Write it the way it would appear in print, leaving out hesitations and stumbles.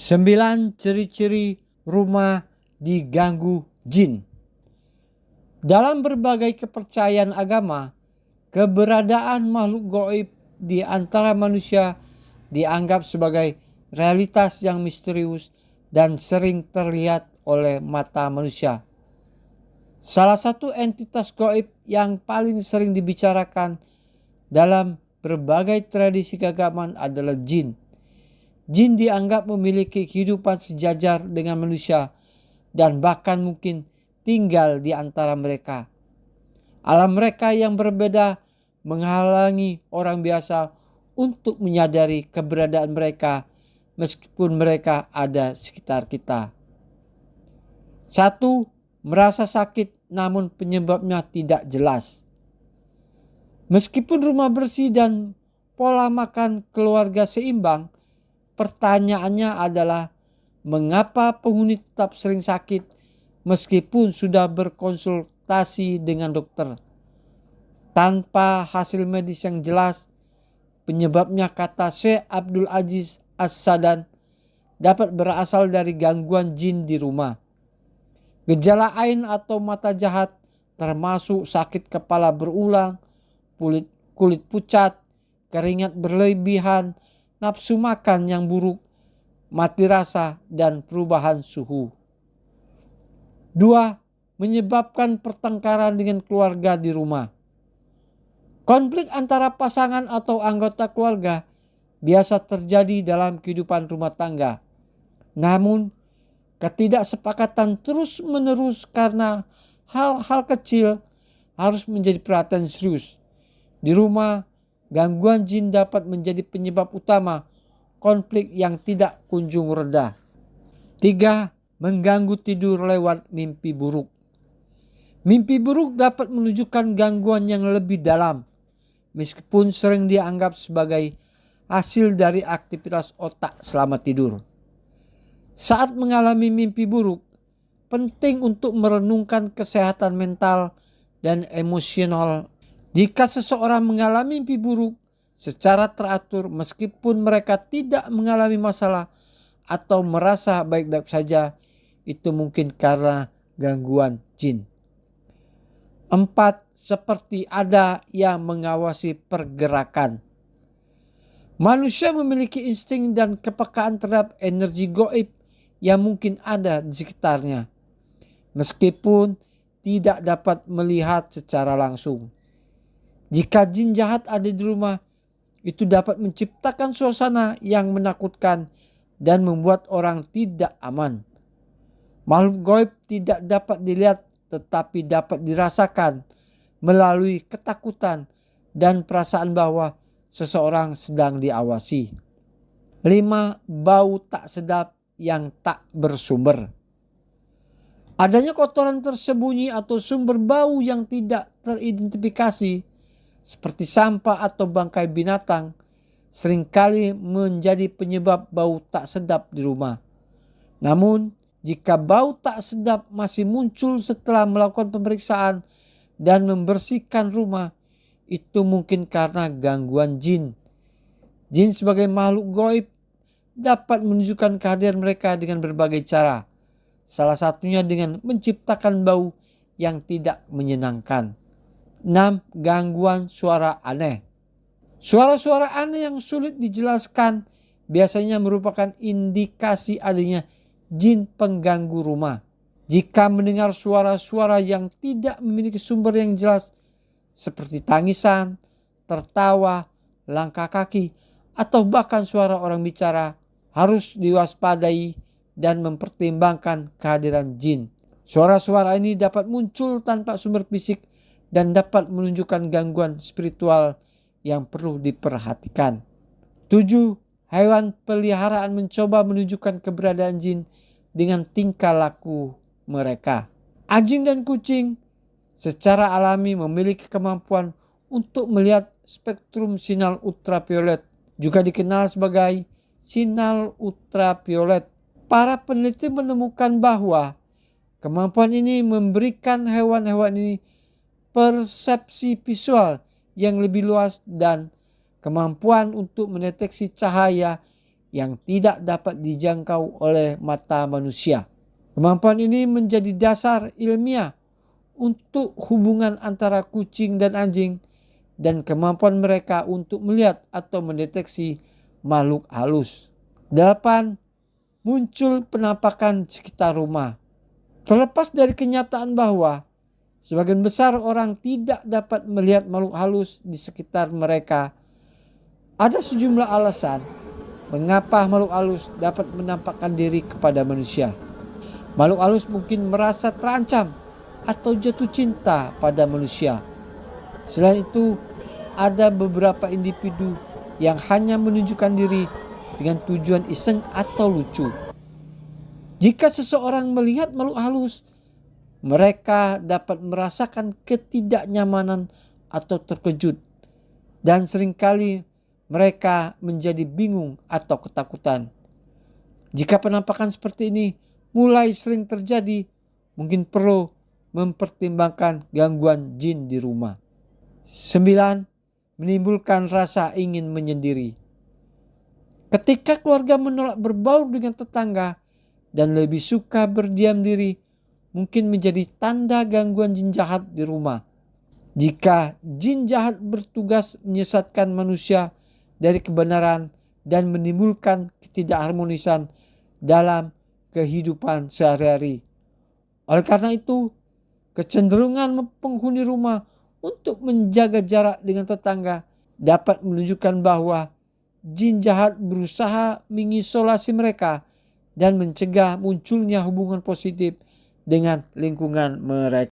9 ciri-ciri rumah diganggu jin. Dalam berbagai kepercayaan agama, keberadaan makhluk gaib di antara manusia dianggap sebagai realitas yang misterius dan sering terlihat oleh mata manusia. Salah satu entitas gaib yang paling sering dibicarakan dalam berbagai tradisi keagamaan adalah jin. Jin dianggap memiliki kehidupan sejajar dengan manusia dan bahkan mungkin tinggal di antara mereka. Alam mereka yang berbeda menghalangi orang biasa untuk menyadari keberadaan mereka meskipun mereka ada sekitar kita. 1. Merasa sakit namun penyebabnya tidak jelas. Meskipun rumah bersih dan pola makan keluarga seimbang, pertanyaannya adalah mengapa penghuni tetap sering sakit meskipun sudah berkonsultasi dengan dokter. Tanpa hasil medis yang jelas, penyebabnya kata Syekh Abdul Aziz As-Sadan dapat berasal dari gangguan jin di rumah. Gejala ain atau mata jahat termasuk sakit kepala berulang, kulit pucat, keringat berlebihan, nafsu makan yang buruk, mati rasa, dan perubahan suhu. 2. Menyebabkan pertengkaran dengan keluarga di rumah. Konflik antara pasangan atau anggota keluarga biasa terjadi dalam kehidupan rumah tangga. Namun, ketidaksepakatan terus-menerus karena hal-hal kecil harus menjadi perhatian serius. Di rumah, gangguan jin dapat menjadi penyebab utama konflik yang tidak kunjung reda. 3. Mengganggu tidur lewat mimpi buruk. Mimpi buruk dapat menunjukkan gangguan yang lebih dalam, meskipun sering dianggap sebagai hasil dari aktivitas otak selama tidur. Saat mengalami mimpi buruk, penting untuk merenungkan kesehatan mental dan emosional. Jika seseorang mengalami mimpi buruk secara teratur meskipun mereka tidak mengalami masalah atau merasa baik-baik saja, itu mungkin karena gangguan jin. 4. Seperti ada yang mengawasi pergerakan. Manusia memiliki insting dan kepekaan terhadap energi gaib yang mungkin ada di sekitarnya, meskipun tidak dapat melihat secara langsung. Jika jin jahat ada di rumah, itu dapat menciptakan suasana yang menakutkan dan membuat orang tidak aman. Makhluk gaib tidak dapat dilihat tetapi dapat dirasakan melalui ketakutan dan perasaan bahwa seseorang sedang diawasi. 5. Bau tak sedap yang tak bersumber. Adanya kotoran tersembunyi atau sumber bau yang tidak teridentifikasi seperti sampah atau bangkai binatang seringkali menjadi penyebab bau tak sedap di rumah. Namun, jika bau tak sedap masih muncul setelah melakukan pemeriksaan dan membersihkan rumah, itu mungkin karena gangguan jin. Jin sebagai makhluk gaib dapat menunjukkan kehadiran mereka dengan berbagai cara. Salah satunya dengan menciptakan bau yang tidak menyenangkan. 6. Gangguan suara aneh. Suara-suara aneh yang sulit dijelaskan biasanya merupakan indikasi adanya jin pengganggu rumah. Jika mendengar suara-suara yang tidak memiliki sumber yang jelas seperti tangisan, tertawa, langkah kaki, atau bahkan suara orang bicara, harus diwaspadai dan mempertimbangkan kehadiran jin. Suara-suara ini dapat muncul tanpa sumber fisik dan dapat menunjukkan gangguan spiritual yang perlu diperhatikan. 7. Hewan peliharaan mencoba menunjukkan keberadaan jin dengan tingkah laku mereka. Anjing dan kucing secara alami memiliki kemampuan untuk melihat spektrum sinar ultraviolet, juga dikenal sebagai sinar ultraviolet. Para peneliti menemukan bahwa kemampuan ini memberikan hewan-hewan ini persepsi visual yang lebih luas dan kemampuan untuk mendeteksi cahaya yang tidak dapat dijangkau oleh mata manusia. Kemampuan ini menjadi dasar ilmiah untuk hubungan antara kucing dan anjing dan kemampuan mereka untuk melihat atau mendeteksi makhluk halus. 8. Muncul penampakan sekitar rumah. Terlepas dari kenyataan bahwa sebagian besar orang tidak dapat melihat makhluk halus di sekitar mereka, ada sejumlah alasan mengapa makhluk halus dapat menampakkan diri kepada manusia. Makhluk halus mungkin merasa terancam atau jatuh cinta pada manusia. Selain itu, ada beberapa individu yang hanya menunjukkan diri dengan tujuan iseng atau lucu. Jika seseorang melihat makhluk halus, mereka dapat merasakan ketidaknyamanan atau terkejut, dan seringkali mereka menjadi bingung atau ketakutan. Jika penampakan seperti ini mulai sering terjadi, mungkin perlu mempertimbangkan gangguan jin di rumah. 9. Menimbulkan rasa ingin menyendiri. Ketika keluarga menolak berbaur dengan tetangga dan lebih suka berdiam diri, mungkin menjadi tanda gangguan jin jahat di rumah. Jika jin jahat bertugas menyesatkan manusia dari kebenaran dan menimbulkan ketidakharmonisan dalam kehidupan sehari-hari. Oleh karena itu, kecenderungan penghuni rumah untuk menjaga jarak dengan tetangga dapat menunjukkan bahwa jin jahat berusaha mengisolasi mereka dan mencegah munculnya hubungan positif dengan lingkungan mereka.